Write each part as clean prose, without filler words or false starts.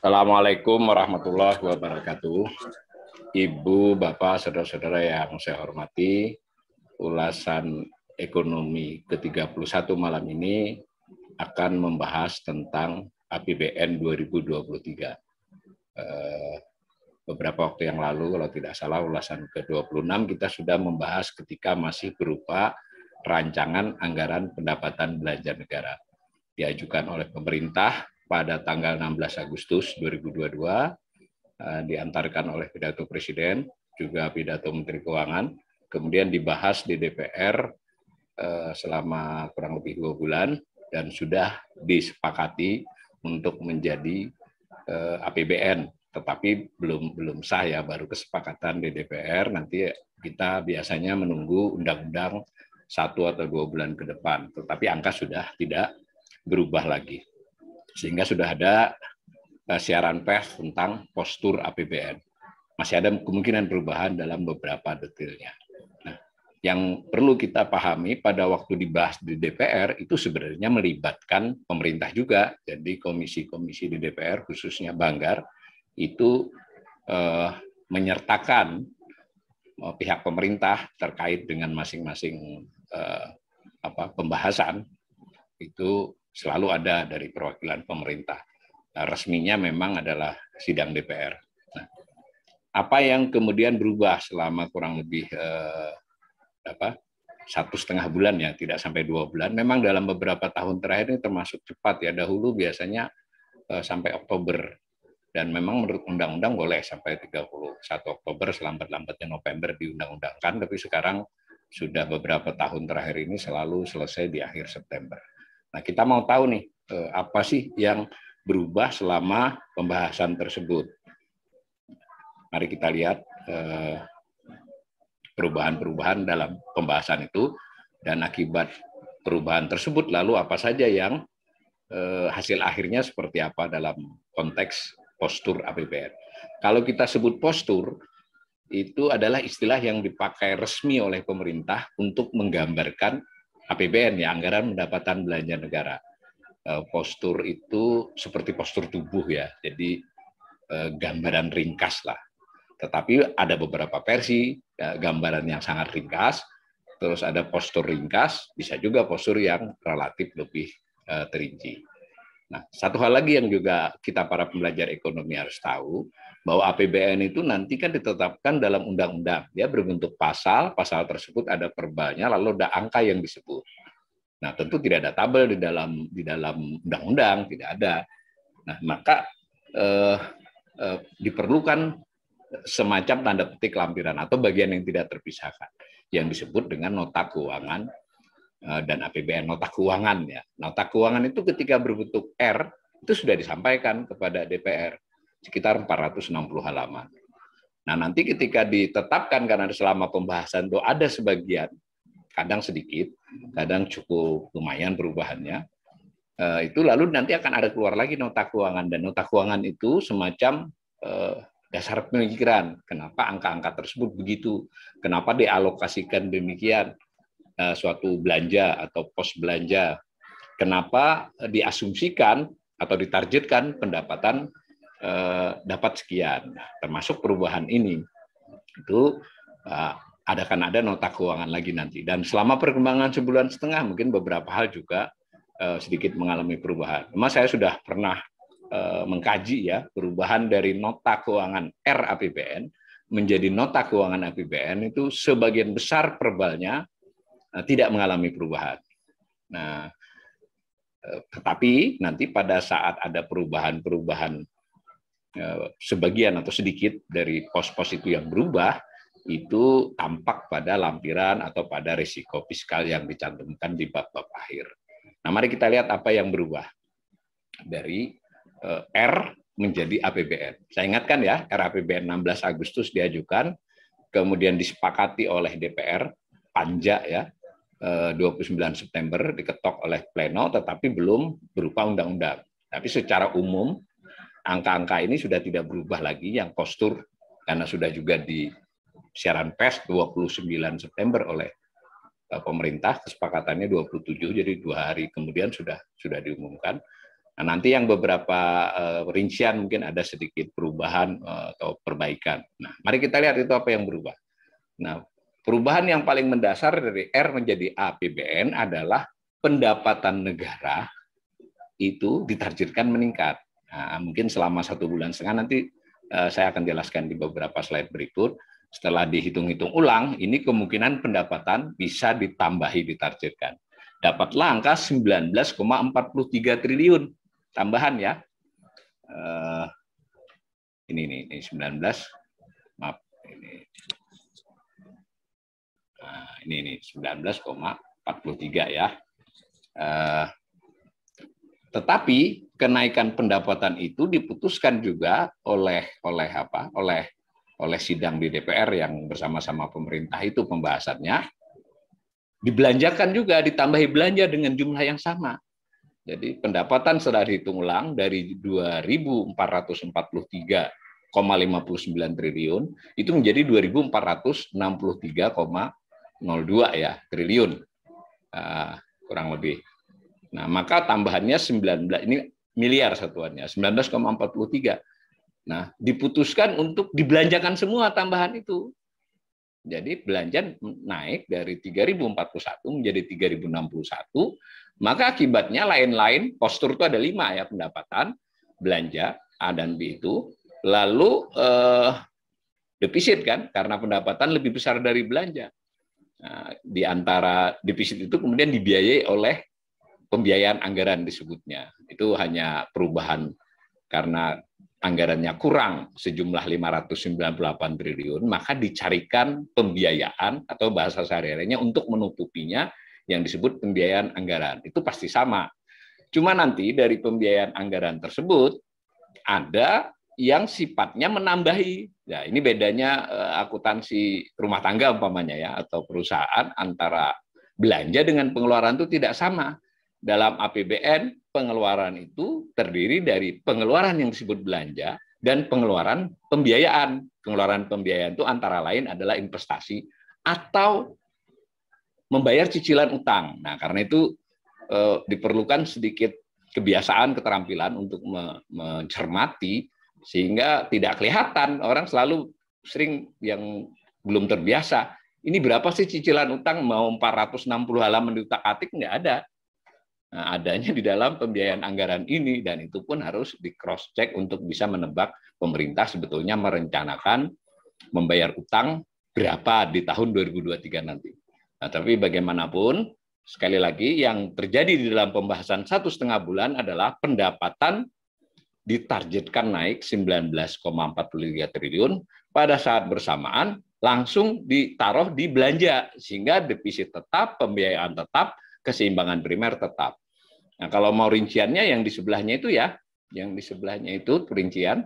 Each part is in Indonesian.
Assalamualaikum warahmatullahi wabarakatuh. Ibu, Bapak, Saudara-saudara yang saya hormati, ulasan ekonomi ke-31 malam ini akan membahas tentang APBN 2023. Beberapa waktu yang lalu, kalau tidak salah, ulasan ke-26 kita sudah membahas ketika masih berupa rancangan anggaran pendapatan belanja negara. Diajukan oleh pemerintah pada tanggal 16 Agustus 2022, diantarkan oleh pidato Presiden, juga pidato Menteri Keuangan, kemudian dibahas di DPR selama kurang lebih 2 bulan, dan sudah disepakati untuk menjadi APBN, tetapi belum sah ya, baru kesepakatan di DPR. Nanti kita biasanya menunggu undang-undang 1 atau 2 bulan ke depan, tetapi angka sudah tidak berubah lagi. Sehingga sudah ada siaran pers tentang postur APBN. Masih ada kemungkinan perubahan dalam beberapa detailnya. Nah, yang perlu kita pahami pada waktu dibahas di DPR itu sebenarnya melibatkan pemerintah juga. Jadi komisi-komisi di DPR, khususnya Banggar, itu menyertakan pihak pemerintah terkait dengan masing-masing pembahasan. Itu selalu ada dari perwakilan pemerintah. Nah, resminya memang adalah sidang DPR. Nah, apa yang kemudian berubah selama kurang lebih 1,5 bulan ya, tidak sampai 2 bulan. Memang dalam beberapa tahun terakhir ini termasuk cepat ya. Dahulu biasanya sampai Oktober, dan memang menurut undang-undang boleh sampai 31 Oktober, selambat-lambatnya November diundang-undangkan, tapi sekarang sudah beberapa tahun terakhir ini selalu selesai di akhir September. Nah, kita mau tahu nih, apa sih yang berubah selama pembahasan tersebut. Mari kita lihat perubahan-perubahan dalam pembahasan itu, dan akibat perubahan tersebut lalu apa saja yang hasil akhirnya seperti apa dalam konteks postur APBN. Kalau kita sebut postur, itu adalah istilah yang dipakai resmi oleh pemerintah untuk menggambarkan APBN, ya, anggaran pendapatan belanja negara. Postur itu seperti postur tubuh ya, jadi gambaran ringkas lah. Tetapi ada beberapa versi gambaran yang sangat ringkas, terus ada postur ringkas, bisa juga postur yang relatif lebih terinci. Nah, satu hal lagi yang juga kita para pembelajar ekonomi harus tahu, bahwa APBN itu nanti kan ditetapkan dalam undang-undang, dia berbentuk pasal tersebut ada perbalnya, lalu ada angka yang disebut. Nah, tentu tidak ada tabel di dalam undang-undang, tidak ada. Nah, maka diperlukan semacam tanda petik lampiran atau bagian yang tidak terpisahkan, yang disebut dengan nota keuangan dan APBN. Nota keuangan ya. Nota keuangan itu ketika berbentuk R itu sudah disampaikan kepada DPR sekitar 460 halaman. Nah, nanti ketika ditetapkan, karena selama pembahasan itu ada sebagian, kadang sedikit, kadang cukup lumayan perubahannya, itu lalu nanti akan ada keluar lagi nota keuangan, dan nota keuangan itu semacam dasar pemikiran kenapa angka-angka tersebut begitu, kenapa dialokasikan demikian suatu belanja atau pos belanja, kenapa diasumsikan atau ditargetkan pendapatan dapat sekian, termasuk perubahan ini. Itu akan ada nota keuangan lagi nanti. Dan selama perkembangan 1,5 bulan mungkin beberapa hal juga sedikit mengalami perubahan. Memang saya sudah pernah mengkaji ya perubahan dari nota keuangan R APBN menjadi nota keuangan APBN, itu sebagian besar perbalnya tidak mengalami perubahan. Nah, tetapi nanti pada saat ada perubahan-perubahan sebagian atau sedikit dari pos-pos itu yang berubah, itu tampak pada lampiran atau pada risiko fiskal yang dicantumkan di bab-bab akhir. Nah, mari kita lihat apa yang berubah dari R menjadi APBN. Saya ingatkan ya, RAPBN 16 Agustus diajukan, kemudian disepakati oleh DPR, Panja ya, 29 September diketok oleh Pleno, tetapi belum berupa undang-undang. Tapi secara umum, angka-angka ini sudah tidak berubah lagi, yang postur, karena sudah juga di siaran pers 29 September oleh pemerintah, kesepakatannya 27, jadi 2 hari kemudian sudah diumumkan. Nah, nanti yang beberapa rincian mungkin ada sedikit perubahan atau perbaikan. Nah, mari kita lihat itu apa yang berubah. Nah, perubahan yang paling mendasar dari R menjadi APBN adalah pendapatan negara itu ditargetkan meningkat. Nah, mungkin selama 1,5 bulan nanti saya akan jelaskan di beberapa slide berikut. Setelah dihitung-hitung ulang, ini kemungkinan pendapatan bisa ditambahi ditargetkan. Dapatlah angka 19,43 triliun tambahan ya. Ini 19, maaf ini. Nah, ini 19,43 ya. Tetapi kenaikan pendapatan itu diputuskan juga oleh sidang di DPR yang bersama-sama pemerintah itu pembahasannya, dibelanjakan juga, ditambahi belanja dengan jumlah yang sama. Jadi pendapatan setelah dihitung ulang dari 2.443,59 triliun itu menjadi 2.463,02 ya triliun kurang lebih. Nah, maka tambahannya 19, ini miliar satuannya, 19,43. Nah, diputuskan untuk dibelanjakan semua tambahan itu. Jadi belanja naik dari 3.041 menjadi 3.061, maka akibatnya lain-lain, postur itu ada 5 ya, pendapatan, belanja, A dan B itu, lalu defisit kan, karena pendapatan lebih besar dari belanja. Nah, di antara defisit itu kemudian dibiayai oleh pembiayaan anggaran disebutnya. Itu hanya perubahan karena anggarannya kurang sejumlah 598 triliun, maka dicarikan pembiayaan atau bahasa sehari-harinya untuk menutupinya yang disebut pembiayaan anggaran. Itu pasti sama. Cuma nanti dari pembiayaan anggaran tersebut ada yang sifatnya menambahi. Ya, ini bedanya akuntansi rumah tangga umpamanya ya atau perusahaan antara belanja dengan pengeluaran itu tidak sama. Dalam APBN, pengeluaran itu terdiri dari pengeluaran yang disebut belanja dan pengeluaran pembiayaan. Pengeluaran pembiayaan itu antara lain adalah investasi atau membayar cicilan utang. Nah, karena itu diperlukan sedikit kebiasaan, keterampilan untuk mencermati sehingga tidak kelihatan. Orang selalu sering yang belum terbiasa. Ini berapa sih cicilan utang? Mau 460 halaman diutak-atik? Nggak ada. Nah, adanya di dalam pembiayaan anggaran ini, dan itu pun harus di cross check untuk bisa menebak pemerintah sebetulnya merencanakan membayar utang berapa di tahun 2023 nanti. Nah, tapi bagaimanapun sekali lagi yang terjadi di dalam pembahasan 1,5 bulan adalah pendapatan ditargetkan naik 19,43 triliun, pada saat bersamaan langsung ditaruh di belanja sehingga defisit tetap, pembiayaan tetap, keseimbangan primer tetap. Nah, kalau mau rinciannya yang di sebelahnya itu ya, yang di sebelahnya itu perincian.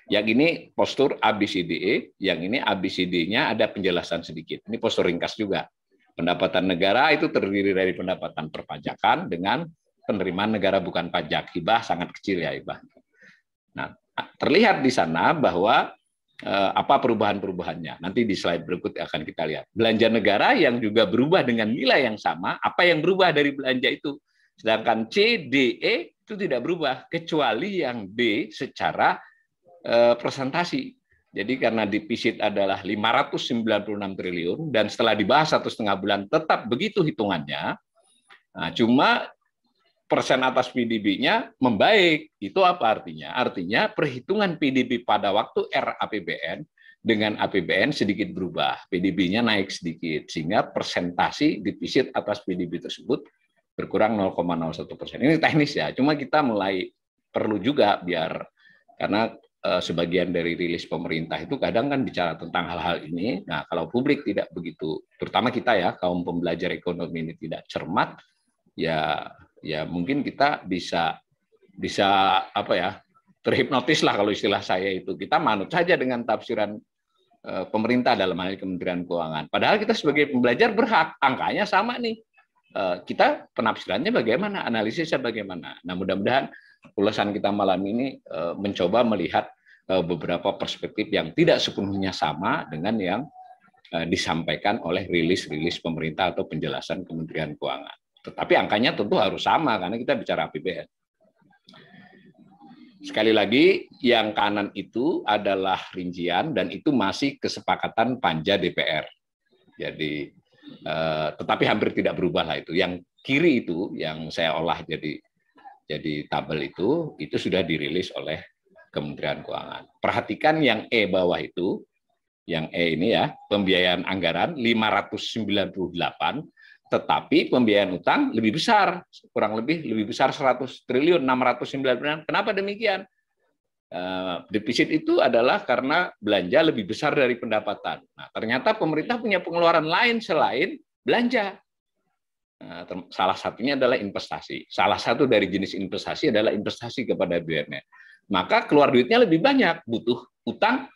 Yang ini postur ABCDE, yang ini ABCD-nya ada penjelasan sedikit. Ini postur ringkas juga. Pendapatan negara itu terdiri dari pendapatan perpajakan dengan penerimaan negara bukan pajak. Hibah sangat kecil ya hibah. Nah, terlihat di sana bahwa apa perubahan-perubahannya. Nanti di slide berikut akan kita lihat. Belanja negara yang juga berubah dengan nilai yang sama, apa yang berubah dari belanja itu? Sedangkan C, D, E itu tidak berubah, kecuali yang D secara presentasi. Jadi karena defisit adalah 596 triliun, dan setelah dibahas 1,5 bulan tetap begitu hitungannya, nah, cuma persen atas PDB-nya membaik. Itu apa artinya? Artinya perhitungan PDB pada waktu RAPBN dengan APBN sedikit berubah. PDB-nya naik sedikit, sehingga persentasi defisit atas PDB tersebut berkurang 0,01%. Ini teknis ya, cuma kita mulai perlu juga karena sebagian dari rilis pemerintah itu kadang kan bicara tentang hal-hal ini. Nah, kalau publik tidak begitu, terutama kita ya, kaum pembelajar ekonomi ini tidak cermat, ya mungkin kita bisa apa ya, terhipnotis lah kalau istilah saya itu. Kita manut saja dengan tafsiran pemerintah dalam hal ini Kementerian Keuangan. Padahal kita sebagai pembelajar berhak, angkanya sama nih. Kita penafsirannya bagaimana, analisisnya bagaimana. Nah, mudah-mudahan ulasan kita malam ini mencoba melihat beberapa perspektif yang tidak sepenuhnya sama dengan yang disampaikan oleh rilis-rilis pemerintah atau penjelasan Kementerian Keuangan. Tetapi angkanya tentu harus sama karena kita bicara APBN. Sekali lagi, yang kanan itu adalah rincian dan itu masih kesepakatan panja DPR. Jadi, tetapi hampir tidak berubah lah itu. Yang kiri itu, yang saya olah jadi tabel itu sudah dirilis oleh Kementerian Keuangan. Perhatikan yang E bawah itu, yang E ini ya, pembiayaan anggaran 598, tetapi pembiayaan utang lebih besar, kurang lebih besar 100 triliun, 690. Kenapa demikian? Defisit itu adalah karena belanja lebih besar dari pendapatan. Nah, ternyata pemerintah punya pengeluaran lain selain belanja. Nah, salah satunya adalah investasi. Salah satu dari jenis investasi adalah investasi kepada BUMN. Maka keluar duitnya lebih banyak, butuh utang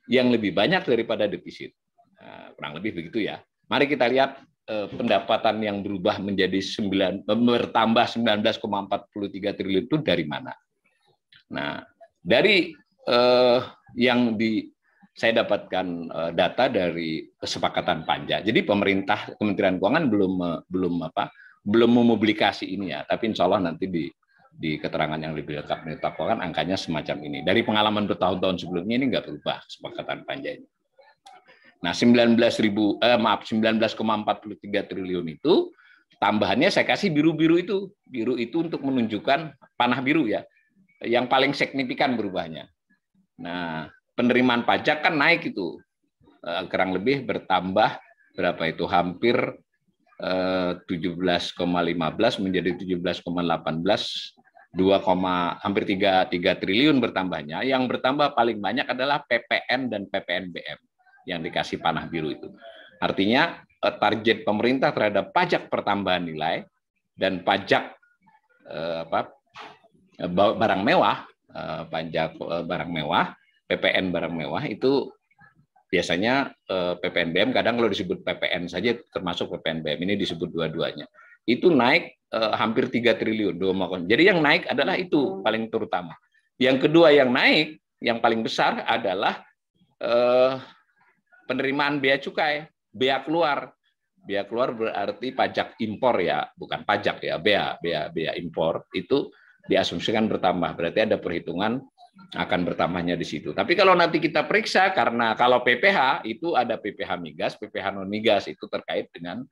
yang lebih banyak daripada defisit. Nah, kurang lebih begitu ya. Mari kita lihat pendapatan yang berubah menjadi bertambah 19,43 triliun itu dari mana? Nah, dari yang saya dapatkan data dari kesepakatan panja. Jadi pemerintah, Kementerian Keuangan belum mempublikasi ini ya, tapi insya Allah nanti di keterangan yang lebih lengkap nota keuangan angkanya semacam ini. Dari pengalaman bertahun-tahun sebelumnya ini nggak berubah kesepakatan panja ini. Nah, 19,43 triliun itu tambahannya saya kasih biru-biru itu. Biru itu untuk menunjukkan panah biru ya. Yang paling signifikan berubahnya. Nah, penerimaan pajak kan naik itu. Kurang lebih bertambah berapa itu? Hampir 17,15 menjadi 17,18, hampir 3 triliun bertambahnya. Yang bertambah paling banyak adalah PPN dan PPNBM yang dikasih panah biru itu. Artinya target pemerintah terhadap pajak pertambahan nilai dan pajak barang mewah, pajak barang mewah, PPN barang mewah itu biasanya PPNBM kadang kalau disebut PPN saja termasuk PPNBM ini disebut dua-duanya. Itu naik hampir 3 triliun. Jadi yang naik adalah itu paling terutama. Yang kedua yang naik, yang paling besar adalah penerimaan bea cukai, bea keluar. Bea keluar berarti pajak impor ya, bukan pajak ya, bea impor itu diasumsikan bertambah. Berarti ada perhitungan akan bertambahnya di situ. Tapi kalau nanti kita periksa, karena kalau PPH itu ada PPH migas, PPH non migas itu terkait dengan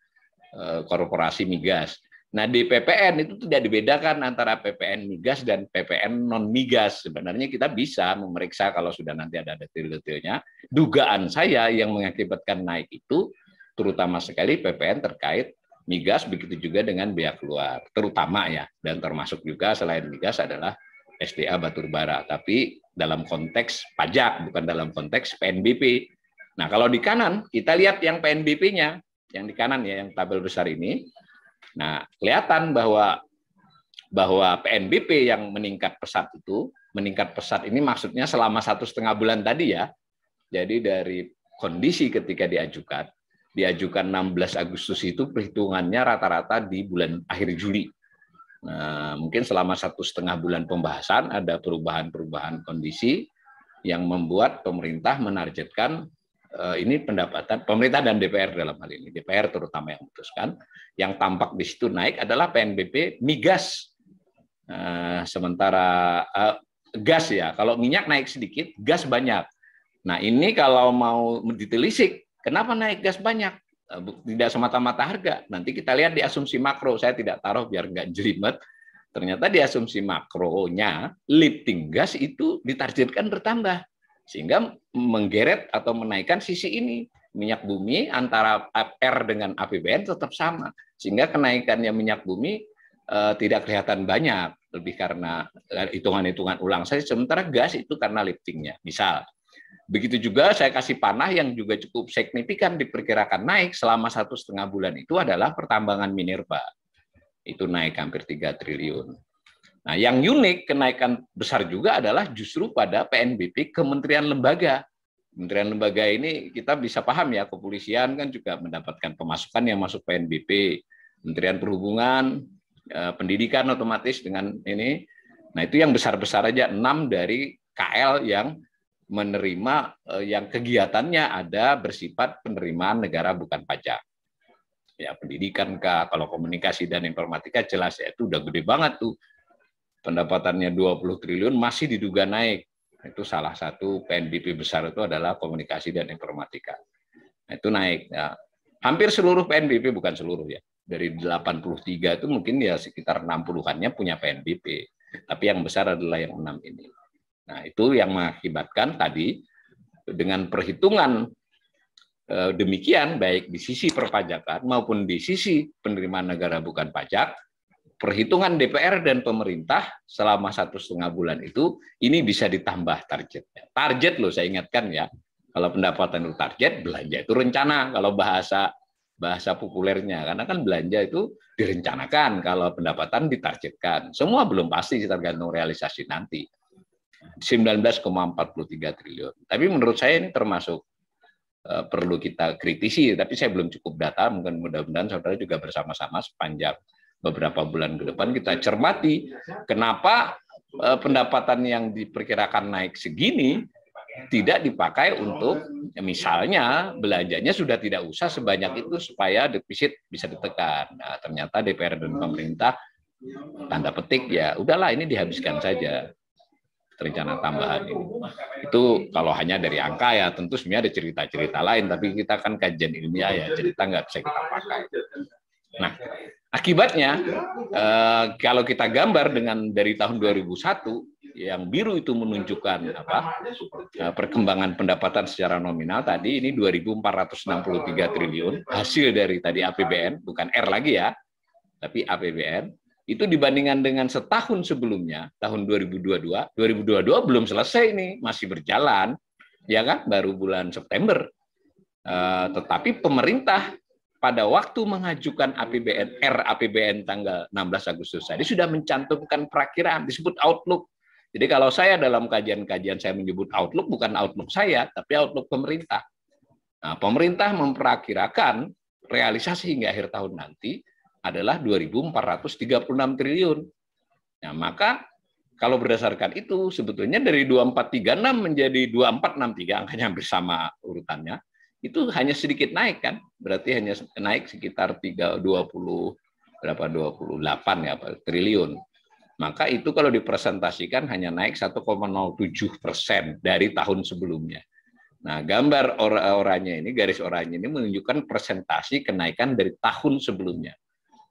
korporasi migas. Nah, di PPN itu tidak dibedakan antara PPN migas dan PPN non migas. Sebenarnya kita bisa memeriksa kalau sudah nanti ada detail-detailnya. Dugaan saya yang mengakibatkan naik itu terutama sekali PPN terkait migas, begitu juga dengan bea keluar, terutama ya, dan termasuk juga selain migas adalah SDA batubara, tapi dalam konteks pajak, bukan dalam konteks PNBP. Nah, kalau di kanan kita lihat yang PNBP-nya, yang di kanan ya, yang tabel besar ini. Nah, kelihatan bahwa PNBP yang meningkat pesat itu, meningkat pesat ini maksudnya selama 1,5 bulan tadi ya. Jadi dari kondisi ketika diajukan 16 Agustus itu perhitungannya rata-rata di bulan akhir Juli. Nah, mungkin selama 1,5 bulan pembahasan ada perubahan-perubahan kondisi yang membuat pemerintah menargetkan ini pendapatan pemerintah dan DPR dalam hal ini, DPR terutama yang memutuskan, yang tampak di situ naik adalah PNBP migas. Sementara gas ya, kalau minyak naik sedikit, gas banyak. Nah, ini kalau mau ditelisik, kenapa naik gas banyak? Tidak semata-mata harga. Nanti kita lihat di asumsi makro. Saya tidak taruh biar nggak jelimet. Ternyata di asumsi makronya, lifting gas itu ditargetkan bertambah. Sehingga menggeret atau menaikkan sisi ini. Minyak bumi antara R dengan APBN tetap sama. Sehingga kenaikannya minyak bumi tidak kelihatan banyak. Lebih karena hitungan-hitungan ulang saja. Sementara gas itu karena liftingnya. Misal. Begitu juga saya kasih panah yang juga cukup signifikan diperkirakan naik selama 1,5 bulan itu adalah pertambangan minerba. Itu naik hampir 3 triliun. Nah, yang unik kenaikan besar juga adalah justru pada PNBP Kementerian Lembaga. Kementerian Lembaga ini kita bisa paham ya, kepolisian kan juga mendapatkan pemasukan yang masuk PNBP. Kementerian Perhubungan, pendidikan otomatis dengan ini. Nah, itu yang besar-besar aja 6 dari KL yang menerima yang kegiatannya ada bersifat penerimaan negara bukan pajak. Ya, pendidikan kalau komunikasi dan informatika jelas ya itu udah gede banget tuh. pendapatannya 20 triliun masih diduga naik. Itu salah satu PNBP besar itu adalah komunikasi dan informatika. Nah, itu naik. Ya. Hampir seluruh PNBP, bukan seluruh ya. Dari 83 itu mungkin ya sekitar 60-annya punya PNBP. Tapi yang besar adalah yang 6 ini. Nah, itu yang mengakibatkan tadi dengan perhitungan demikian, baik di sisi perpajakan maupun di sisi penerimaan negara bukan pajak, perhitungan DPR dan pemerintah selama 1,5 bulan itu, ini bisa ditambah targetnya. Target loh, saya ingatkan ya, kalau pendapatan itu target, belanja itu rencana, kalau bahasa populernya, karena kan belanja itu direncanakan, kalau pendapatan ditargetkan. Semua belum pasti, tergantung realisasi nanti. 19,43 triliun. Tapi menurut saya ini termasuk perlu kita kritisi, tapi saya belum cukup data, mungkin mudah-mudahan saudara juga bersama-sama sepanjang beberapa bulan ke depan kita cermati kenapa pendapatan yang diperkirakan naik segini tidak dipakai untuk misalnya belanjanya sudah tidak usah sebanyak itu supaya defisit bisa ditekan. Nah, ternyata DPR dan pemerintah tanda petik ya udahlah ini dihabiskan saja rencana tambahan ini. Itu kalau hanya dari angka ya tentu sebenarnya ada cerita-cerita lain, tapi kita kan kajian ilmiah ya, cerita nggak bisa kita pakai. Nah, akibatnya kalau kita gambar dengan dari tahun 2001, yang biru itu menunjukkan perkembangan pendapatan secara nominal tadi, ini 2.463 triliun, hasil dari tadi APBN, bukan R lagi ya, tapi APBN. Itu dibandingkan dengan setahun sebelumnya, tahun 2022 belum selesai nih, masih berjalan, ya kan, baru bulan September. Tetapi pemerintah pada waktu mengajukan APBN, RAPBN tanggal 16 Agustus tadi sudah mencantumkan perakiraan, disebut outlook. Jadi kalau saya dalam kajian-kajian saya menyebut outlook, bukan outlook saya, tapi outlook pemerintah. Nah, pemerintah memperakirakan realisasi hingga akhir tahun nanti adalah 2.436 triliun. Nah, maka kalau berdasarkan itu sebetulnya dari 2436 menjadi 2463, angkanya hampir sama urutannya, itu hanya sedikit naik kan? Berarti hanya naik sekitar 28 ya triliun. Maka itu kalau dipresentasikan hanya naik 1,07% dari tahun sebelumnya. Nah, gambar oranye ini, garis oranye ini menunjukkan presentasi kenaikan dari tahun sebelumnya.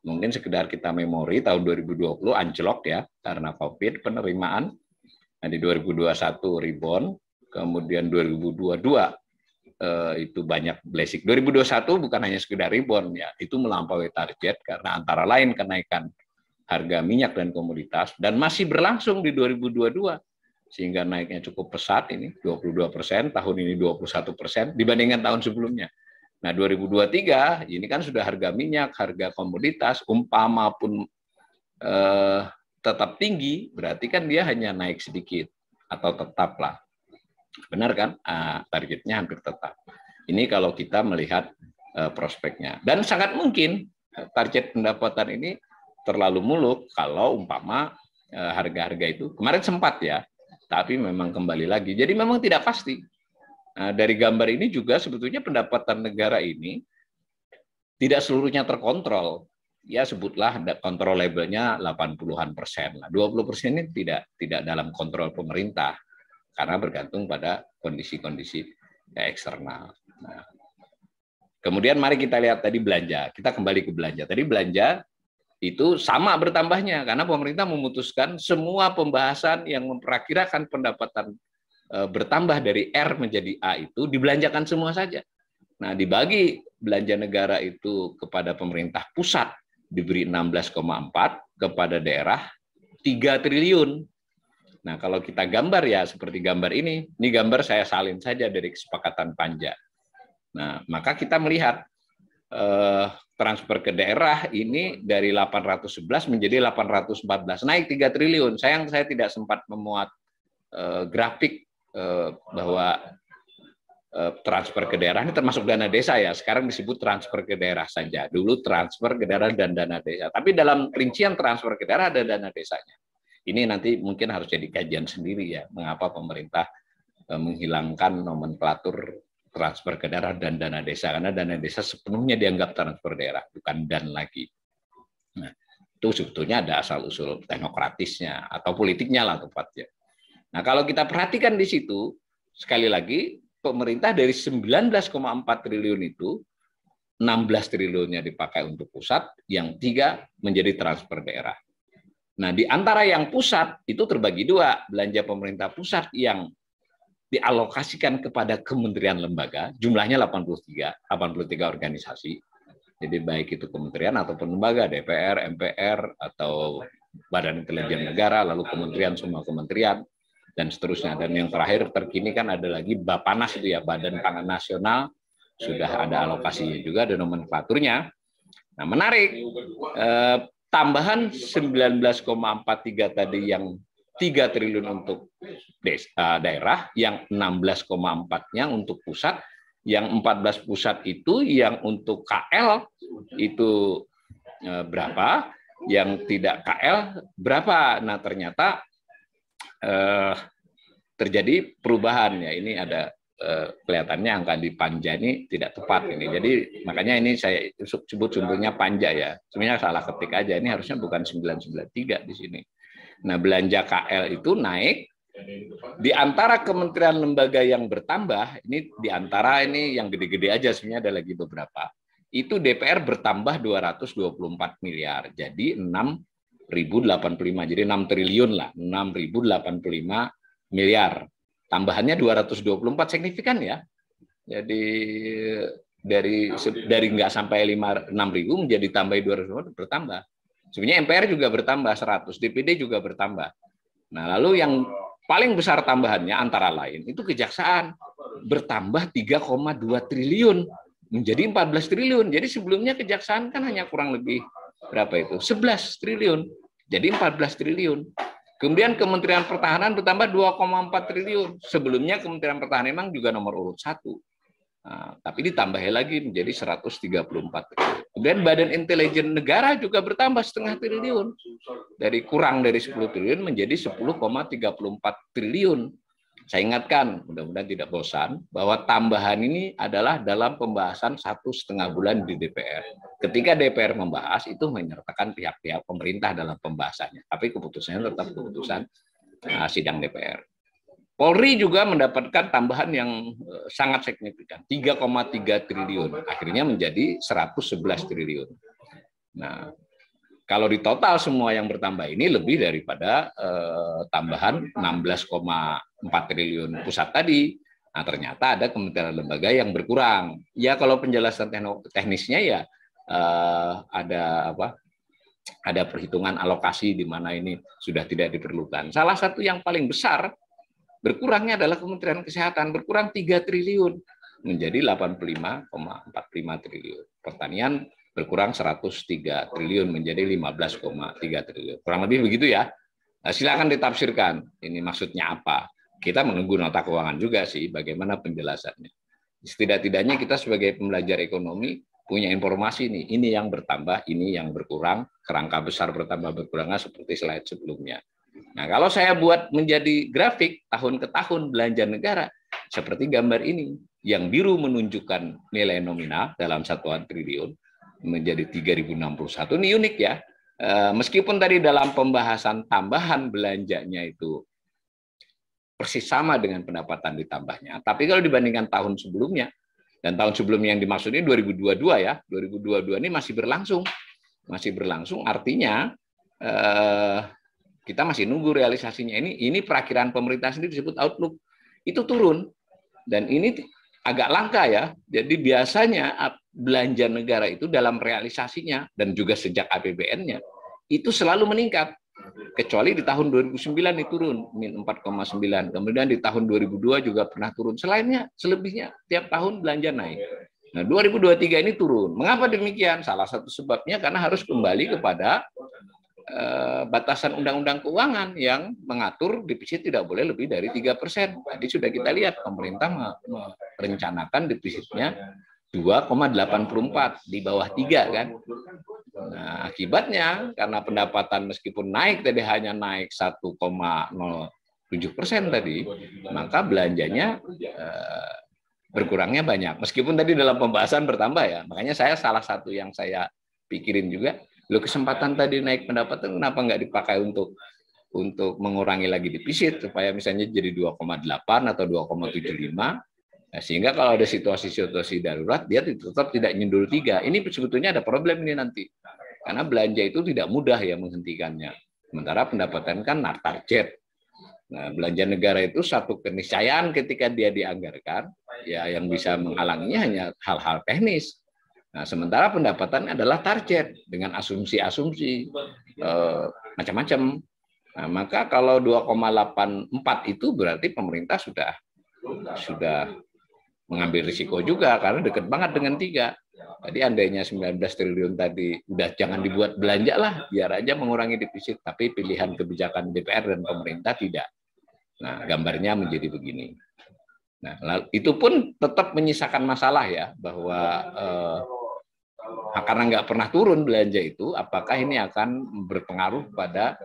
Mungkin sekedar kita memori, tahun 2020 anjlok ya, karena COVID penerimaan. Nah, di 2021 rebound, kemudian 2022 itu banyak blessing. 2021 bukan hanya sekedar rebound ya, itu melampaui target karena antara lain kenaikan harga minyak dan komoditas, dan masih berlangsung di 2022. Sehingga naiknya cukup pesat ini, 22%, tahun ini 21% dibandingkan tahun sebelumnya. Nah, 2023 ini kan sudah harga minyak, harga komoditas, umpama pun tetap tinggi, berarti kan dia hanya naik sedikit atau tetaplah. Benar kan? Targetnya hampir tetap. Ini kalau kita melihat prospeknya. Dan sangat mungkin target pendapatan ini terlalu muluk kalau umpama harga-harga itu kemarin sempat ya, tapi memang kembali lagi. Jadi memang tidak pasti. Dari gambar ini juga sebetulnya pendapatan negara ini tidak seluruhnya terkontrol. Ya sebutlah controllable-nya 80-an%. 20% ini tidak dalam kontrol pemerintah karena bergantung pada kondisi-kondisi eksternal. Nah, kemudian mari kita lihat tadi belanja. Kita kembali ke belanja. Tadi belanja itu sama bertambahnya karena pemerintah memutuskan semua pembahasan yang memperkirakan pendapatan bertambah dari R menjadi A itu dibelanjakan semua saja. Nah, dibagi belanja negara itu kepada pemerintah pusat diberi 16,4, kepada daerah 3 triliun. Nah, kalau kita gambar ya seperti gambar ini gambar saya salin saja dari kesepakatan panja. Nah, maka kita melihat transfer ke daerah ini dari 811 menjadi 814, naik 3 triliun. Sayang saya tidak sempat memuat grafik bahwa transfer ke daerah ini termasuk dana desa ya. Sekarang disebut transfer ke daerah saja. Dulu transfer ke daerah dan dana desa. Tapi dalam rincian transfer ke daerah ada dana desanya. Ini nanti mungkin harus jadi kajian sendiri ya. Mengapa pemerintah menghilangkan nomenklatur transfer ke daerah dan dana desa. Karena dana desa sepenuhnya dianggap transfer daerah, bukan dan lagi. Nah, itu sebetulnya ada asal-usul teknokratisnya atau politiknya lah tepatnya. Nah, kalau kita perhatikan di situ, sekali lagi, pemerintah dari 19,4 triliun itu, 16 triliunnya dipakai untuk pusat, yang 3 menjadi transfer daerah. Nah, di antara yang pusat itu terbagi dua, belanja pemerintah pusat yang dialokasikan kepada kementerian lembaga, jumlahnya 83 organisasi. Jadi baik itu kementerian ataupun lembaga, DPR, MPR, atau Badan Intelijen Negara, lalu kementerian, semua kementerian, dan seterusnya. Dan yang terakhir terkini kan ada lagi Bapanas itu ya, Badan Pangan Nasional, sudah ada alokasinya juga, ada nomenklaturnya. Nah, menarik, tambahan 19,43 tadi yang 3 triliun untuk daerah, yang 16,4-nya untuk pusat, yang 14 pusat itu yang untuk KL itu berapa, yang tidak KL berapa. Nah, ternyata terjadi perubahan ya. Ini ada kelihatannya angka di panja ini tidak tepat ini. Jadi makanya ini saya sebut sumbernya panja ya. Sebenarnya salah ketik aja. Ini harusnya bukan 993 di sini. Nah, belanja KL itu naik. Di antara kementerian lembaga yang bertambah, ini di antara ini yang gede-gede aja, sebenarnya ada lagi beberapa. Itu DPR bertambah 224 miliar. Jadi 6.085. Jadi 6 triliun lah, 6.085 miliar. Tambahannya 224, signifikan ya. Jadi dari nggak sampai 6.000 menjadi tambah 200, bertambah. Sebenarnya MPR juga bertambah 100, DPD juga bertambah. Nah, lalu yang paling besar tambahannya antara lain itu kejaksaan bertambah 3,2 triliun menjadi 14 triliun. Jadi sebelumnya kejaksaan kan hanya kurang lebih berapa itu? 11 triliun. Jadi 14 triliun. Kemudian Kementerian Pertahanan bertambah 2,4 triliun. Sebelumnya Kementerian Pertahanan memang juga nomor urut 1. Nah, tapi ditambah lagi menjadi 134 triliun. Kemudian Badan Intelijen Negara juga bertambah setengah triliun. Kurang dari 10 triliun menjadi 10,34 triliun. Saya ingatkan, mudah-mudahan tidak bosan, bahwa tambahan ini adalah dalam pembahasan 1,5 bulan di DPR. Ketika DPR membahas, itu menyertakan pihak-pihak pemerintah dalam pembahasannya. Tapi keputusannya tetap keputusan sidang DPR. Polri juga mendapatkan tambahan yang sangat signifikan, 3,3 triliun. Akhirnya menjadi 111 triliun. Nah, kalau di total semua yang bertambah ini lebih daripada tambahan 16,4 triliun pusat tadi. Nah, ternyata ada kementerian lembaga yang berkurang. Ya, kalau penjelasan teknisnya ya ada perhitungan alokasi di mana ini sudah tidak diperlukan. Salah satu yang paling besar berkurangnya adalah Kementerian Kesehatan, berkurang 3 triliun menjadi 85,45 triliun. Pertanian berkurang 103 triliun menjadi 15,3 triliun. Kurang lebih begitu ya. Nah, silakan ditafsirkan. Ini maksudnya apa? Kita menunggu nota keuangan juga sih, bagaimana penjelasannya. Setidak-tidaknya kita sebagai pembelajar ekonomi punya informasi nih, ini yang bertambah, ini yang berkurang, kerangka besar bertambah berkurangnya seperti slide sebelumnya. Nah, kalau saya buat menjadi grafik tahun ke tahun belanja negara, seperti gambar ini, yang biru menunjukkan nilai nominal dalam satuan triliun, menjadi 3.061. Ini unik ya, meskipun tadi dalam pembahasan tambahan belanjanya itu persis sama dengan pendapatan ditambahnya, tapi kalau dibandingkan tahun sebelumnya, dan tahun sebelumnya yang dimaksud ini 2022 ya, 2022 ini masih berlangsung, artinya kita masih nunggu realisasinya. Ini perakiraan pemerintah sendiri disebut outlook. Itu turun. Dan ini agak langka ya. Jadi biasanya belanja negara itu dalam realisasinya dan juga sejak APBN-nya itu selalu meningkat. Kecuali di tahun 2009 itu turun, min 4,9. Kemudian di tahun 2002 juga pernah turun. Selebihnya tiap tahun belanja naik. Nah, 2023 ini turun. Mengapa demikian? Salah satu sebabnya karena harus kembali kepada batasan undang-undang keuangan yang mengatur defisit tidak boleh lebih dari 3%. Tadi sudah kita lihat pemerintah merencanakan defisitnya 2,84, di bawah 3 kan. Nah, akibatnya karena pendapatan meskipun naik tadi hanya naik 1,07% tadi, maka belanjanya berkurangnya banyak. Meskipun tadi dalam pembahasan bertambah ya. Makanya salah satu yang saya pikirin juga, Lo kesempatan tadi naik pendapatan kenapa nggak dipakai untuk mengurangi lagi defisit supaya misalnya jadi 2,8 atau 2,75, nah, sehingga kalau ada situasi-situasi darurat dia tetap tidak nyundul 3. Ini sebetulnya ada problem ini nanti. Karena belanja itu tidak mudah ya menghentikannya. Sementara pendapatan kan target. Nah, belanja negara itu satu keniscayaan ketika dia dianggarkan, ya yang bisa menghalanginya hanya hal-hal teknis. Nah, sementara pendapatan adalah target dengan asumsi-asumsi macam-macam. Nah, maka kalau 2,84 itu berarti pemerintah sudah mengambil risiko juga karena dekat banget dengan 3. Jadi andainya 19 triliun tadi udah jangan dibuat belanja lah, biar aja mengurangi defisit. Tapi pilihan kebijakan DPR dan pemerintah tidak. Nah, gambarnya menjadi begini. Nah, itu pun tetap menyisakan masalah ya, bahwa karena nggak pernah turun belanja itu, apakah ini akan berpengaruh pada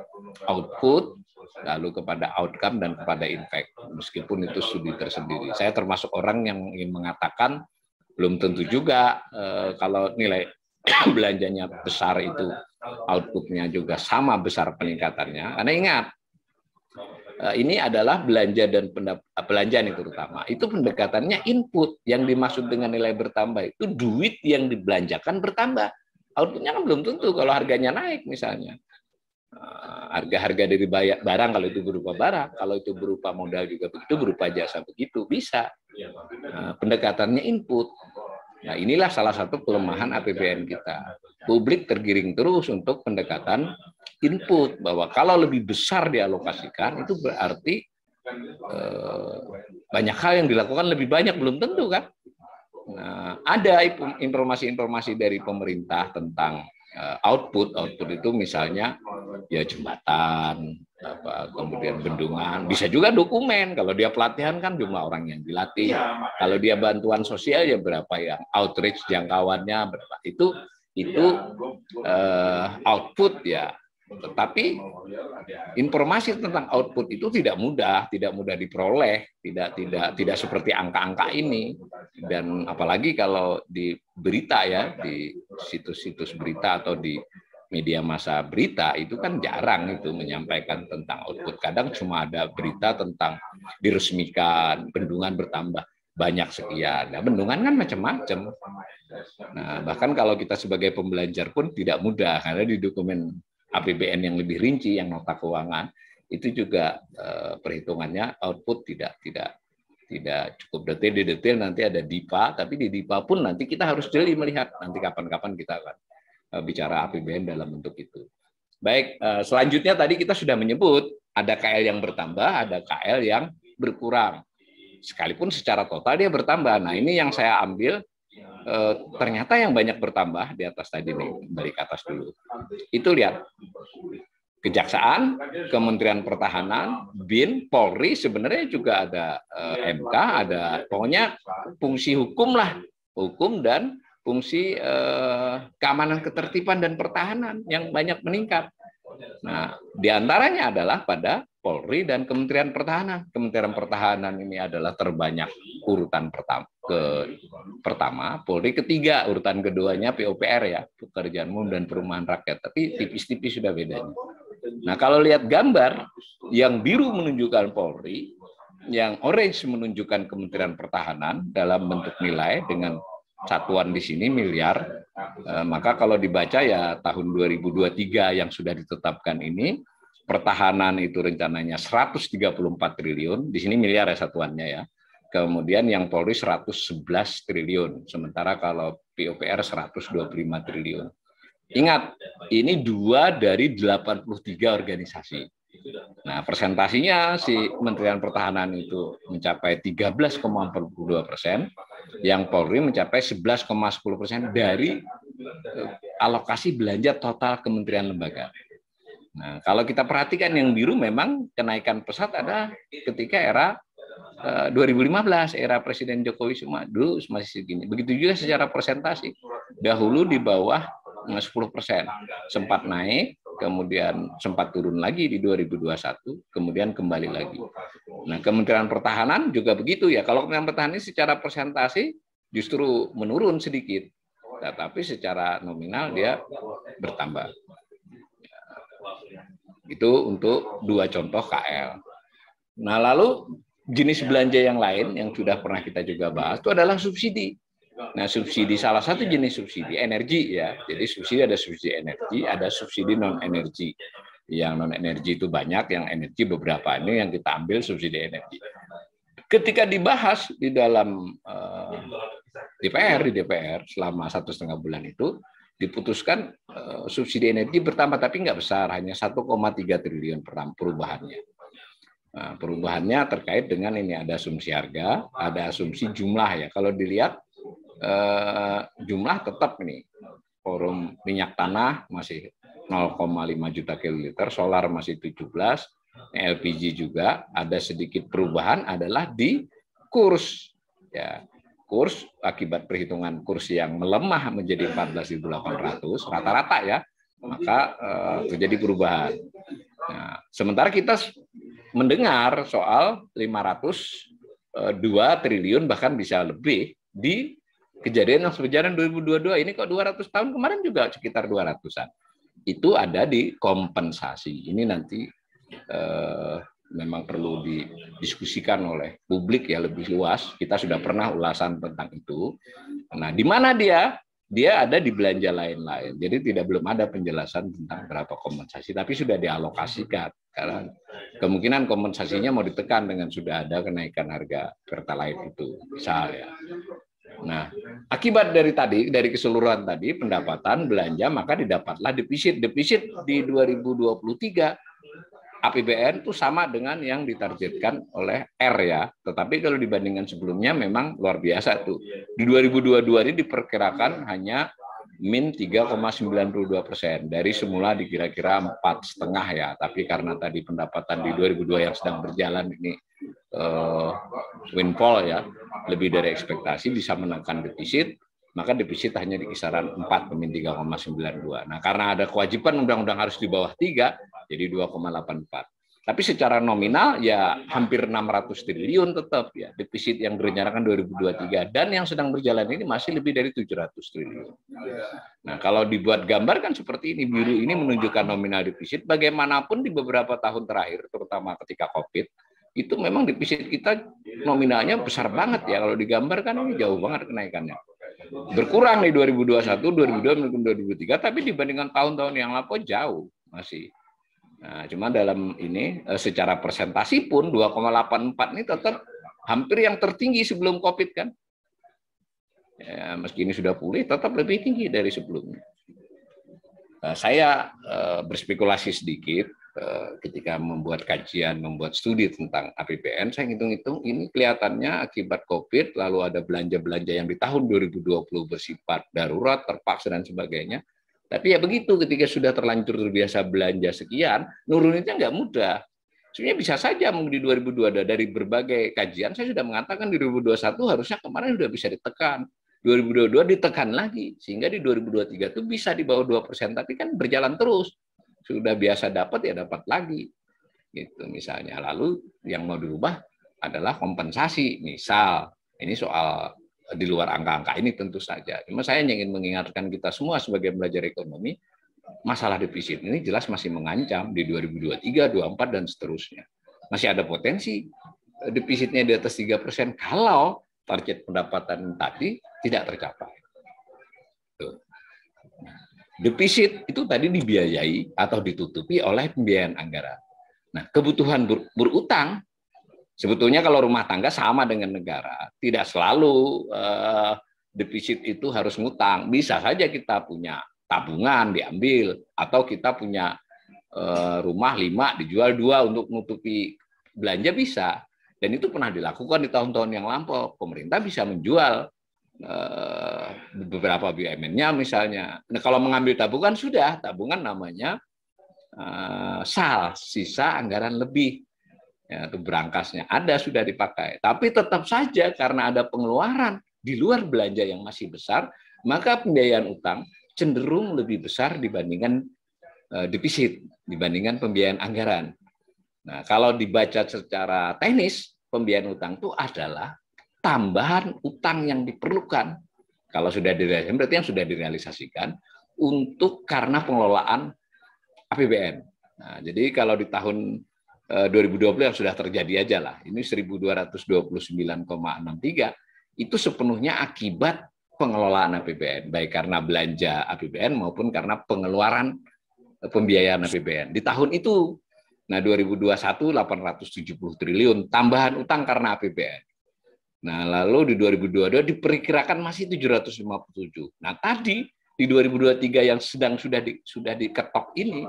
output, lalu kepada outcome dan kepada impact. Meskipun itu studi tersendiri. Saya termasuk orang yang ingin mengatakan belum tentu juga kalau nilai belanjanya besar itu outputnya juga sama besar peningkatannya. Karena ingat, ini adalah belanja dan belanjaan itu terutama. Itu pendekatannya input. Yang dimaksud dengan nilai bertambah itu duit yang dibelanjakan bertambah. Outputnya kan belum tentu kalau harganya naik misalnya. Harga-harga dari barang kalau itu berupa barang, kalau itu berupa modal juga begitu, berupa jasa begitu, bisa. Pendekatannya input. Nah, inilah salah satu kelemahan APBN kita. Publik tergiring terus untuk pendekatan input, bahwa kalau lebih besar dialokasikan itu berarti banyak hal yang dilakukan lebih banyak, belum tentu kan. Nah, ada informasi-informasi dari pemerintah tentang output itu misalnya ya jembatan, kemudian bendungan, bisa juga dokumen. Kalau dia pelatihan kan jumlah orang yang dilatih. Kalau dia bantuan sosial ya berapa yang outreach jangkauannya berapa. Itu output ya. Tetapi informasi tentang output itu tidak mudah diperoleh, tidak seperti angka-angka ini. Dan apalagi kalau di berita ya, di situs-situs berita atau di media massa berita itu kan jarang itu menyampaikan tentang output. Kadang cuma ada berita tentang diresmikan, bendungan bertambah banyak sekian. Nah, bendungan kan macam-macam. Nah, bahkan kalau kita sebagai pembelajar pun tidak mudah karena di dokumen APBN yang lebih rinci, yang nota keuangan, itu juga perhitungannya output tidak cukup detail, nanti ada DIPA, tapi di DIPA pun nanti kita harus jeli melihat nanti kapan-kapan kita akan bicara APBN dalam bentuk itu. Baik, selanjutnya tadi kita sudah menyebut ada KL yang bertambah, ada KL yang berkurang. Sekalipun secara total dia bertambah. Nah, ini yang saya ambil ternyata yang banyak bertambah di atas tadi nih, balik ke atas dulu. Itu lihat. Kejaksaan, Kementerian Pertahanan, BIN, Polri, sebenarnya juga ada MK, ada pokoknya fungsi hukum lah, hukum dan fungsi keamanan, ketertiban dan pertahanan yang banyak meningkat. Nah, diantaranya adalah pada Polri dan Kementerian Pertahanan. Kementerian Pertahanan ini adalah terbanyak urutan pertama, Polri ketiga, urutan keduanya PUPR ya, Pekerjaan Umum dan Perumahan Rakyat. Tapi tipis-tipis sudah bedanya. Nah, kalau lihat gambar, yang biru menunjukkan Polri, yang orange menunjukkan Kementerian Pertahanan dalam bentuk nilai dengan satuan di sini miliar. Maka kalau dibaca ya tahun 2023 yang sudah ditetapkan ini, pertahanan itu rencananya 134 triliun, di sini miliar ya satuannya ya. Kemudian yang Polri 111 triliun, sementara kalau PUPR 125 triliun. Ingat, ini 2 dari 83 organisasi. Nah, presentasinya si Kementerian Pertahanan itu mencapai 13,42%, yang Polri mencapai 11,10% dari alokasi belanja total kementerian lembaga. Nah, kalau kita perhatikan yang biru memang kenaikan pesat ada ketika era 2015, era Presiden Jokowi dulu masih segini. Begitu juga secara presentasi. Dahulu di bawah 10%. Sempat naik, kemudian sempat turun lagi di 2021, kemudian kembali lagi. Nah, Kementerian Pertahanan juga begitu ya. Kalau Kementerian Pertahanan ini secara presentasi justru menurun sedikit. tetapi secara nominal dia bertambah. Itu untuk 2 contoh KL. Nah, lalu jenis belanja yang lain yang sudah pernah kita juga bahas itu adalah subsidi. Nah, subsidi salah satu jenis subsidi energi ya. Jadi subsidi ada subsidi energi, ada subsidi non energi. Yang non energi itu banyak, yang energi beberapa. Ini yang kita ambil subsidi energi. Ketika dibahas di dalam DPR selama 1,5 bulan itu diputuskan subsidi energi bertambah, tapi nggak besar, hanya 1,3 triliun perubahannya. Nah, perubahannya terkait dengan ini ada asumsi harga, ada asumsi jumlah ya. Kalau dilihat jumlah tetap ini, forum minyak tanah masih 0,5 juta kiloliter, solar masih 17, LPG juga ada sedikit perubahan adalah di kurs ya. Kurs akibat perhitungan kurs yang melemah menjadi 14.800 rata-rata ya, maka terjadi perubahan. Nah, sementara kita mendengar soal 502 triliun bahkan bisa lebih di kejadian yang sejalan 2022 ini kok 200 tahun kemarin juga sekitar 200-an. Itu ada di kompensasi. Ini nanti memang perlu didiskusikan oleh publik ya lebih luas. Kita sudah pernah ulasan tentang itu. Nah, di mana dia? Dia ada di belanja lain-lain. Jadi belum ada penjelasan tentang berapa kompensasi, tapi sudah dialokasikan. Karena kemungkinan kompensasinya mau ditekan dengan sudah ada kenaikan harga Pertalite itu, misalnya. Nah, akibat dari keseluruhan tadi pendapatan belanja, maka didapatlah defisit. Defisit di 2023 APBN itu sama dengan yang ditargetkan oleh R ya. Tetapi kalau dibandingkan sebelumnya memang luar biasa tuh. Di 2022 ini diperkirakan hanya min 3,92% dari semula dikira-kira 4,5 ya. Tapi karena tadi pendapatan di 2002 yang sedang berjalan ini windfall ya, lebih dari ekspektasi bisa menekan defisit, maka defisit hanya di kisaran 4 min 3,92. Nah, karena ada kewajiban undang-undang harus di bawah 3, jadi 2,84. Tapi secara nominal ya hampir 600 triliun tetap ya defisit yang direncanakan 2023 dan yang sedang berjalan ini masih lebih dari 700 triliun. Nah, kalau dibuat gambar kan seperti ini, biru ini menunjukkan nominal defisit. Bagaimanapun di beberapa tahun terakhir, terutama ketika COVID, itu memang defisit kita nominalnya besar banget ya. Kalau digambarkan ini jauh banget kenaikannya. Berkurang di 2021, 2022, 2023, tapi dibandingkan tahun-tahun yang lampau jauh masih. Nah, cuma dalam ini secara persentasi pun 2,84 ini tetap hampir yang tertinggi sebelum COVID kan. Ya, meski ini sudah pulih, tetap lebih tinggi dari sebelumnya. Saya berspekulasi sedikit ketika membuat kajian, membuat studi tentang APBN, saya hitung-hitung ini kelihatannya akibat COVID, lalu ada belanja-belanja yang di tahun 2020 bersifat darurat, terpaksa dan sebagainya. Tapi ya begitu, ketika sudah terlanjur terbiasa belanja sekian, nuruninnya nggak mudah. Sebenarnya bisa saja mungkin di 2022 dari berbagai kajian, saya sudah mengatakan di 2021 harusnya kemarin sudah bisa ditekan. 2022 ditekan lagi, sehingga di 2023 itu bisa di bawah 2%, tapi kan berjalan terus. Sudah biasa dapat, ya dapat lagi. Gitu misalnya. Lalu yang mau dirubah adalah kompensasi. Misal, ini soal di luar angka-angka ini tentu saja. Cuma saya ingin mengingatkan kita semua sebagai belajar ekonomi, masalah defisit ini jelas masih mengancam di 2023, 2024, dan seterusnya. Masih ada potensi defisitnya di atas 3% kalau target pendapatan tadi tidak tercapai. Tuh. Defisit itu tadi dibiayai atau ditutupi oleh pembiayaan anggaran. Nah, kebutuhan berutang sebetulnya kalau rumah tangga sama dengan negara, tidak selalu defisit itu harus ngutang. Bisa saja kita punya tabungan diambil, atau kita punya rumah 5 dijual 2 untuk menutupi belanja bisa. Dan itu pernah dilakukan di tahun-tahun yang lampau. Pemerintah bisa menjual beberapa BUMN-nya misalnya. Nah, kalau mengambil tabungan sudah, tabungan namanya SAL, sisa anggaran lebih. Ya, itu berangkasnya ada sudah dipakai, tapi tetap saja karena ada pengeluaran di luar belanja yang masih besar, maka pembiayaan utang cenderung lebih besar dibandingkan defisit, dibandingkan pembiayaan anggaran. Nah, kalau dibaca secara teknis, pembiayaan utang itu adalah tambahan utang yang diperlukan Kalau sudah direalisasikan berarti yang sudah direalisasikan untuk karena pengelolaan APBN. Nah, jadi kalau di tahun 2020 yang sudah terjadi aja lah, ini 1.229,63 itu sepenuhnya akibat pengelolaan APBN, baik karena belanja APBN maupun karena pengeluaran pembiayaan APBN. Di tahun itu, nah 2021 870 triliun, tambahan utang karena APBN. Nah, lalu di 2022 diperkirakan masih 757. Nah, tadi di 2023 yang sudah diketok ini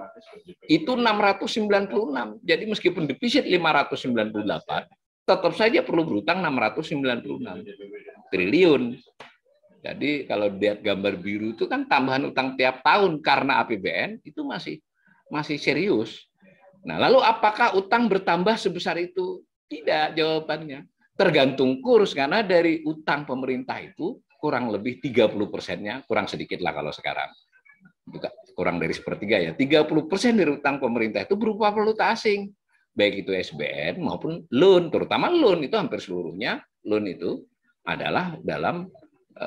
itu 696. Jadi meskipun defisit 598, tetap saja perlu berutang 696 triliun. Jadi kalau lihat gambar biru itu kan tambahan utang tiap tahun karena APBN itu masih serius. Nah, lalu apakah utang bertambah sebesar itu? Tidak, jawabannya. Tergantung kurs, karena dari utang pemerintah itu kurang lebih 30%-nya, kurang sedikit lah kalau sekarang, kurang dari sepertiga ya, 30% dari utang pemerintah itu berupa valuta asing, baik itu SBN maupun loan, terutama loan itu hampir seluruhnya, loan itu adalah dalam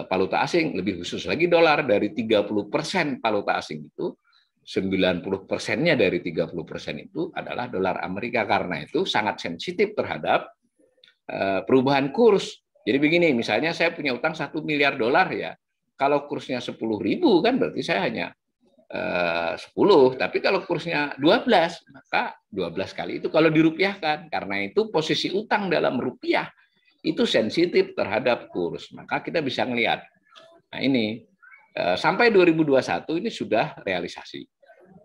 valuta asing, lebih khusus lagi dolar. Dari 30% valuta asing itu, 90%-nya dari 30% itu adalah dolar Amerika, karena itu sangat sensitif terhadap perubahan kurs. Jadi begini, misalnya saya punya utang 1 miliar dolar ya, kalau kursnya 10.000 kan berarti saya hanya 10, tapi kalau kursnya 12, maka 12 kali itu kalau dirupiahkan. Karena itu posisi utang dalam rupiah itu sensitif terhadap kurs. Maka kita bisa melihat, nah ini sampai 2021 ini sudah realisasi.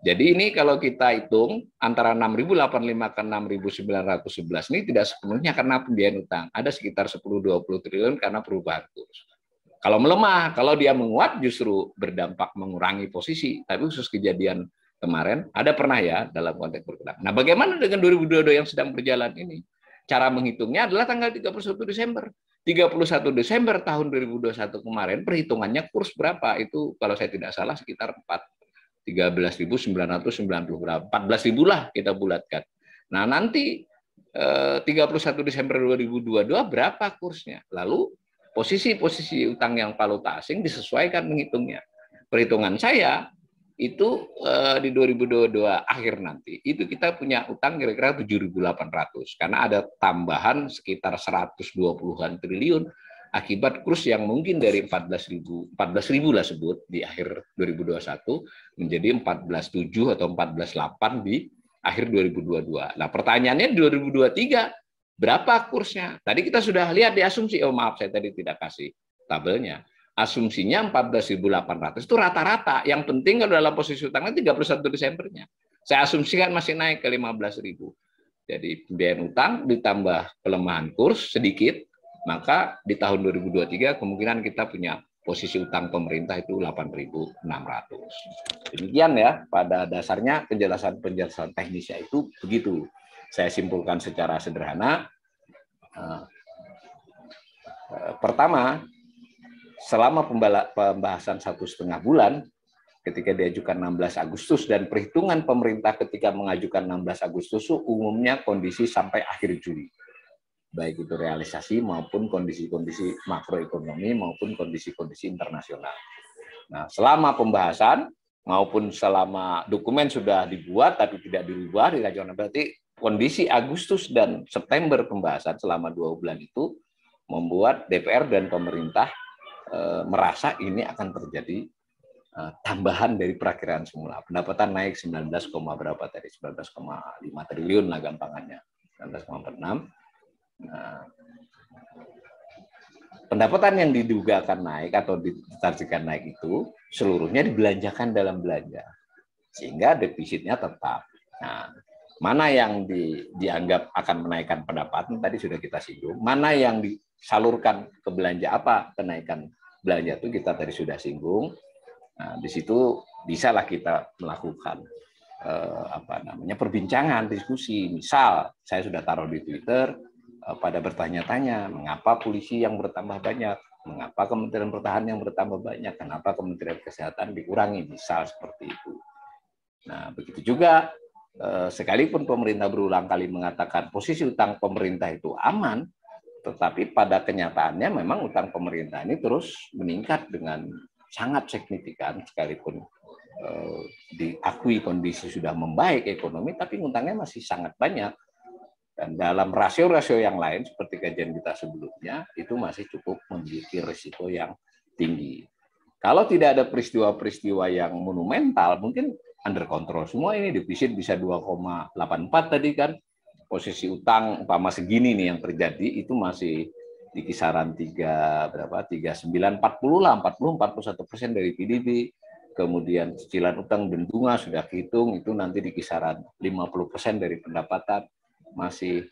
Jadi ini kalau kita hitung antara 6.085 ke 6.911 ini tidak sepenuhnya karena pembiayaan utang. Ada sekitar 10-20 triliun karena perubahan kurs. Kalau melemah, kalau dia menguat justru berdampak mengurangi posisi. Tapi khusus kejadian kemarin, ada pernah ya dalam konteks berkurang. Nah, bagaimana dengan 2022 yang sedang berjalan ini? Cara menghitungnya adalah tanggal 31 Desember. 31 Desember tahun 2021 kemarin, perhitungannya kurs berapa? Itu kalau saya tidak salah sekitar 13.990 berapa, 14.000 lah kita bulatkan. Nah, nanti 31 Desember 2022 berapa kursnya? Lalu posisi utang yang valuta asing disesuaikan menghitungnya. Perhitungan saya itu di 2022 akhir nanti itu kita punya utang kira-kira 7.800 karena ada tambahan sekitar 120-an triliun akibat kurs yang mungkin dari 14.000 lah sebut di akhir 2021 menjadi 14.7 atau 14.8 di akhir 2022. Nah, pertanyaannya di 2023 berapa kursnya? Tadi kita sudah lihat di asumsi, oh maaf saya tadi tidak kasih tabelnya. Asumsinya 14.800 itu rata-rata. Yang penting kalau dalam posisi utangnya 31 Desembernya. Saya asumsikan masih naik ke 15.000. Jadi pembiayaan utang ditambah pelemahan kurs sedikit, maka di tahun 2023 kemungkinan kita punya posisi utang pemerintah itu 8.600. Demikian ya, pada dasarnya penjelasan teknisnya itu begitu. Saya simpulkan secara sederhana. Pertama, selama pembahasan 1,5 bulan, ketika diajukan 16 Agustus dan perhitungan pemerintah ketika mengajukan 16 Agustus umumnya kondisi sampai akhir Juli. Baik itu realisasi maupun kondisi-kondisi makroekonomi maupun kondisi-kondisi internasional. Nah, selama pembahasan maupun selama dokumen sudah dibuat tapi tidak dirubah, berarti kondisi Agustus dan September pembahasan selama 2 bulan itu membuat DPR dan pemerintah merasa ini akan terjadi tambahan dari perakiraan semula. Pendapatan naik 19, berapa tadi? 19,5 triliun lah gampangannya. 19,46. Nah, pendapatan yang diduga akan naik atau ditargetkan naik itu seluruhnya dibelanjakan dalam belanja, sehingga defisitnya tetap. Nah, mana yang dianggap akan menaikkan pendapatan tadi sudah kita singgung, mana yang disalurkan ke belanja apa kenaikan belanja itu kita tadi sudah singgung. Nah, di situ bisalah kita melakukan perbincangan, diskusi. Misal saya sudah taruh di Twitter. Pada bertanya-tanya, mengapa polisi yang bertambah banyak, mengapa Kementerian Pertahanan yang bertambah banyak, kenapa Kementerian Kesehatan dikurangi, misal seperti itu. Nah, begitu juga sekalipun pemerintah berulang kali mengatakan posisi utang pemerintah itu aman, Tetapi pada kenyataannya memang utang pemerintah ini terus meningkat dengan sangat signifikan, sekalipun diakui kondisi sudah membaik ekonomi, tapi utangnya masih sangat banyak. Dan dalam rasio-rasio yang lain seperti kajian kita sebelumnya, itu masih cukup memiliki risiko yang tinggi. Kalau tidak ada peristiwa-peristiwa yang monumental, mungkin under control semua ini, defisit bisa 2,84 tadi kan. Posisi utang umpama segini nih yang terjadi itu masih di kisaran 39, 40 lah, 41% dari PDB. Kemudian cicilan utang dan bunga sudah dihitung itu nanti di kisaran 50% dari pendapatan. Masih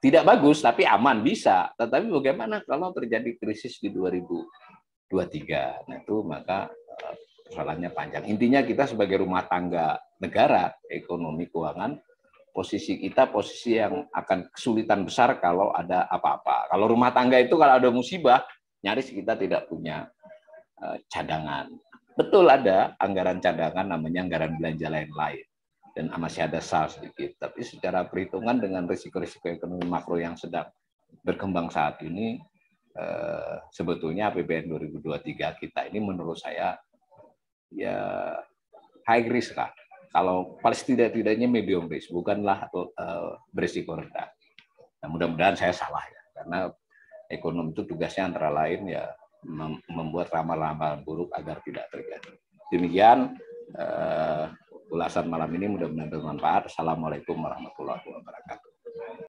tidak bagus tapi aman bisa. Tetapi bagaimana kalau terjadi krisis di 2023? Nah itu maka persoalannya panjang. Intinya kita sebagai rumah tangga negara, ekonomi keuangan, posisi kita posisi yang akan kesulitan besar kalau ada apa-apa. Kalau rumah tangga itu kalau ada musibah, nyaris kita tidak punya cadangan. Betul ada anggaran cadangan namanya anggaran belanja lain-lain. Dan masih ada SAR sedikit. Tapi secara perhitungan dengan risiko-risiko ekonomi makro yang sedang berkembang saat ini, sebetulnya APBN 2023 kita ini menurut saya ya high risk lah. Kalau paling tidak-tidaknya medium risk, bukanlah berisiko rendah. Nah, mudah-mudahan saya salah ya, karena ekonomi itu tugasnya antara lain ya membuat ramalan-ramalan buruk agar tidak terjadi. Demikian ulasan malam ini mudah-mudahan bermanfaat. Assalamualaikum warahmatullahi wabarakatuh.